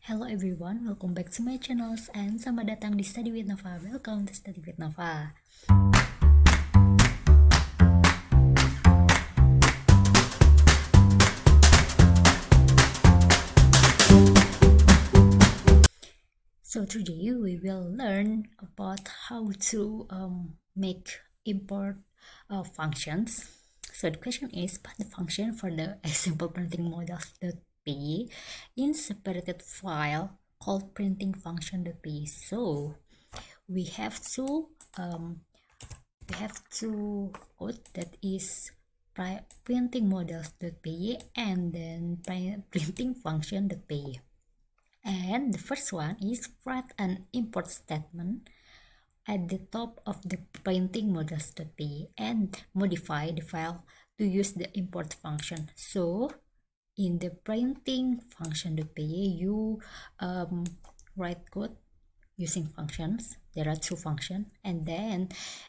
Hello everyone, welcome back to my channels and selamat datang di Study with Nova. Welcome to Study with Nova. So today we will learn about how to make import functions. So the question is, find the function for the example printing models.py in separated file called printing function.py. So we have to code that is printing models.py and then printing function.py. And the first one is write an import statement at the top of the printing models.py and modify the file to use the import function. So in the printing function.py you write code using functions. There are two functions, and then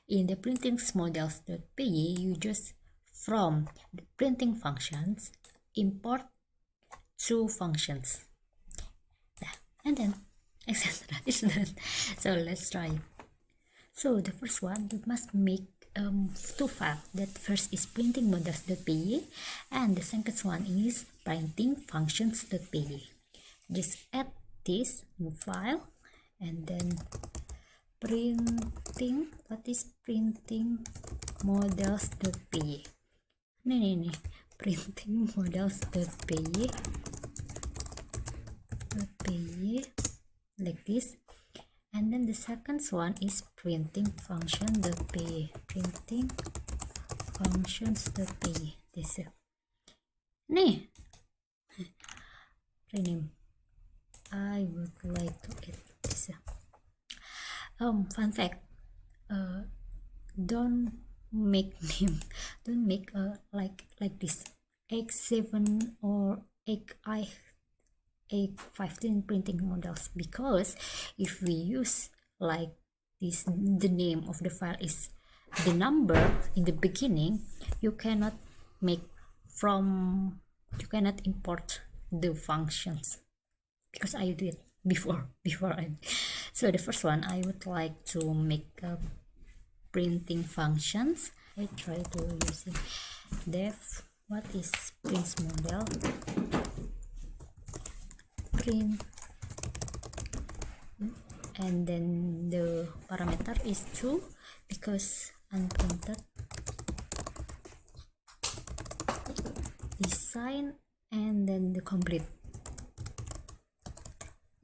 in the printing models.py you just from the printing functions import two functions, and then etc. is done. So let's try. So the first one, we must make two files. That first is printing models.py and the second one is printing functions.py. Just add this new file and then printing. What is printing models.py? Nih printing models.py like this, and then the second one is printing function.py. Printing functions.py. This nih rename. I would like to add this. Fun fact, don't make name, don't make like this X7 or X15 printing models, because if we use like this, the name of the file is the number in the beginning, you cannot import the functions, because I did before so the first one, I would like to make printing functions. I try to using def. What is print model? Print, and then the parameter is true because unprinted design, and then the complete.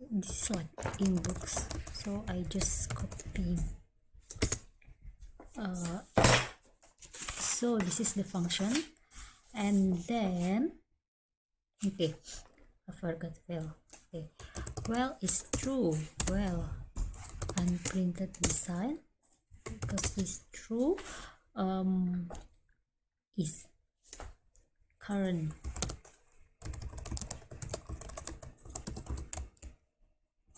This is like in books, so I just copy. So this is the function, and then okay, I forgot well. Okay, well is true. Well, unprinted design, because it's true. Is current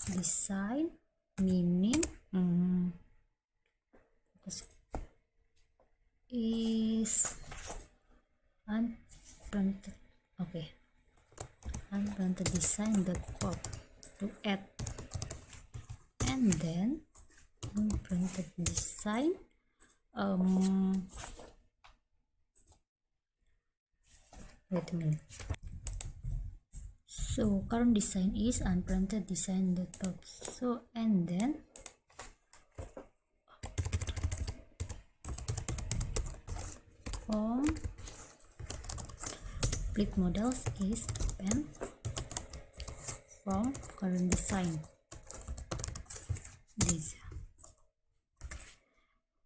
design, meaning is unprinted. Okay, unprinted design.pop to add, and then unprinted design wait a minute. So current design is unprinted design.pop. So and then from split models is open from current design. This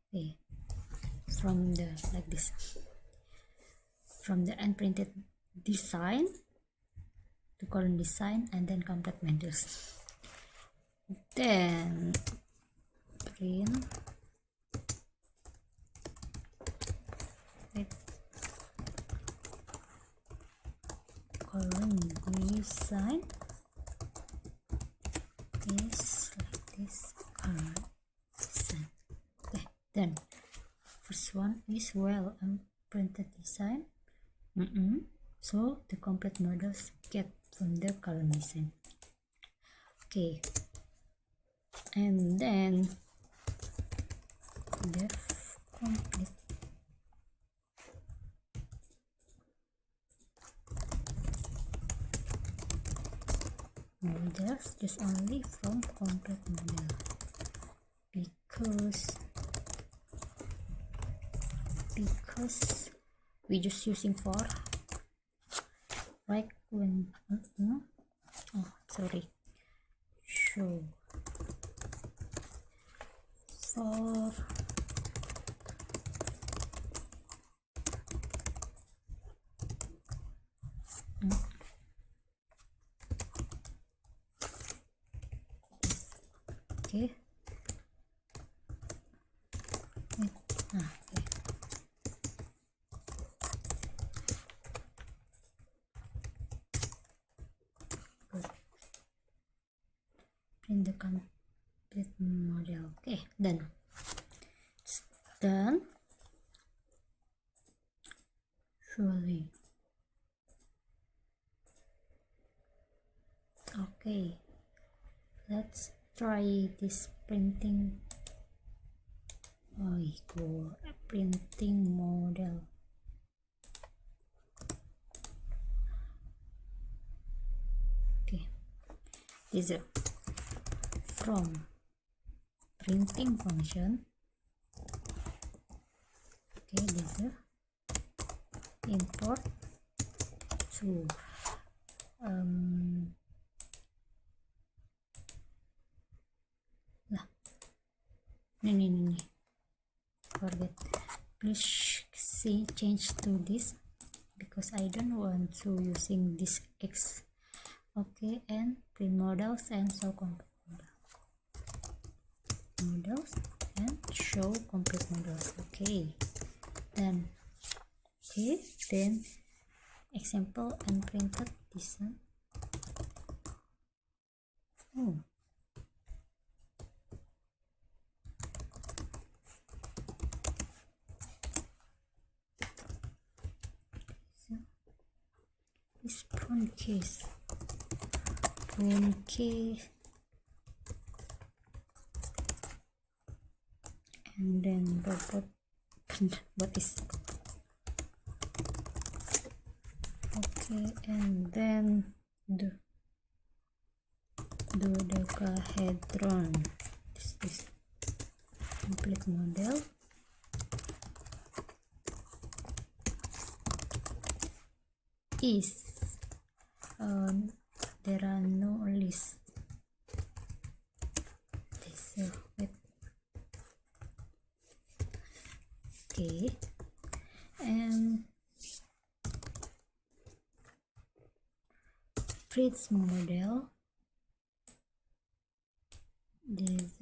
okay, from the like this, from the unprinted design to current design, and then complete models. Then print current design is like this, current design. Okay, then first one is well unprinted design. So the complete models get from the current design. Okay, and then def complete models just only from complete model, because we just using for like when oh sorry, show for okay. Wait, okay. Good. Print the complete model. Okay, done. It's done. Surely. Okay, let's try this printing. Go printing model. Okay, this is from printing function. Okay, this is import to no, forget. Please see change to this because I don't want to using this X. Okay, and print models and show complete models and show complete models. Okay, then okay, then example and printed this one. Oh, so this prone case and then robot what is okay, and then do dodecahedron. This is complete model. Is there are no lists. This wait. Okay, and Fritz model. This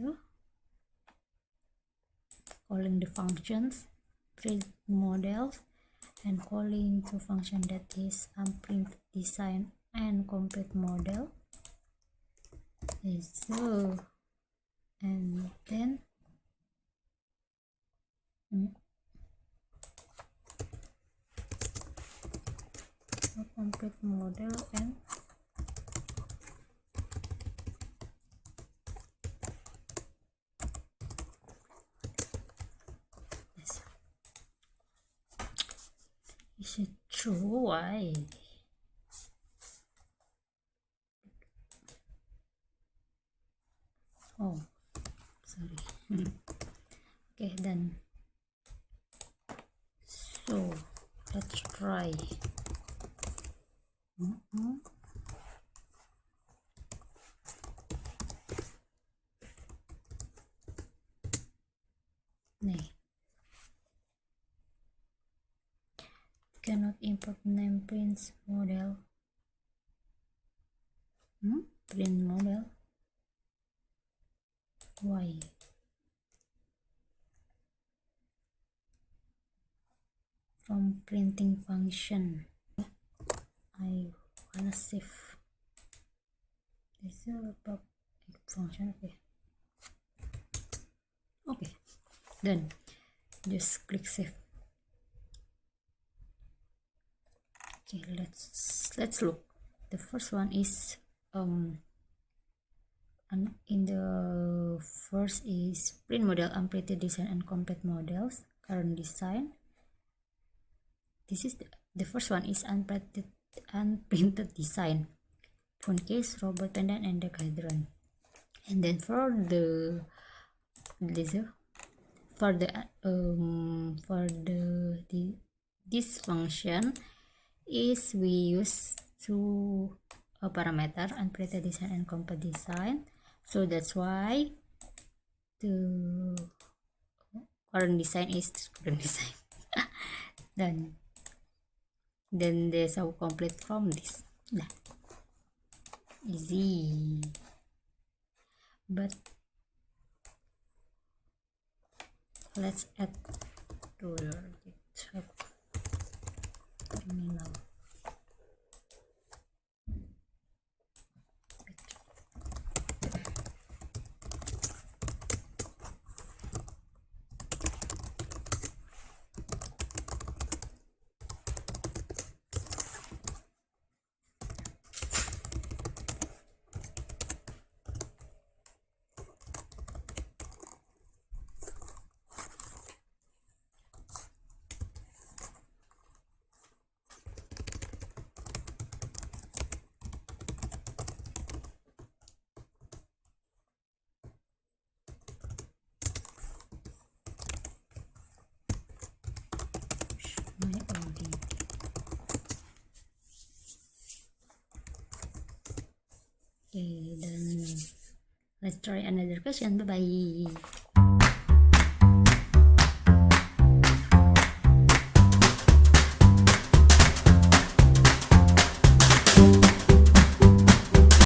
calling the functions print models and calling to function that is print design and complete model. So and then complete model and yes. Is it true? Why? Oh, sorry. Okay, then so let's try. Cannot import name prints model. Print model. Why? From printing function. I wanna save. This is about function. Okay. Then just click save. Okay, let's look. The first one is First is print model, unprinted design, and complete models. Current design. This is the first one is unprinted design. Phone case, robot pendant, and the cadran. And then for this function is we use two parameter, unprinted design and complete design. So that's why the current design is current design. then there's a complete from this. Nah, easy. But let's add to your GitHub terminal. Okay, then let's try another question. Bye bye.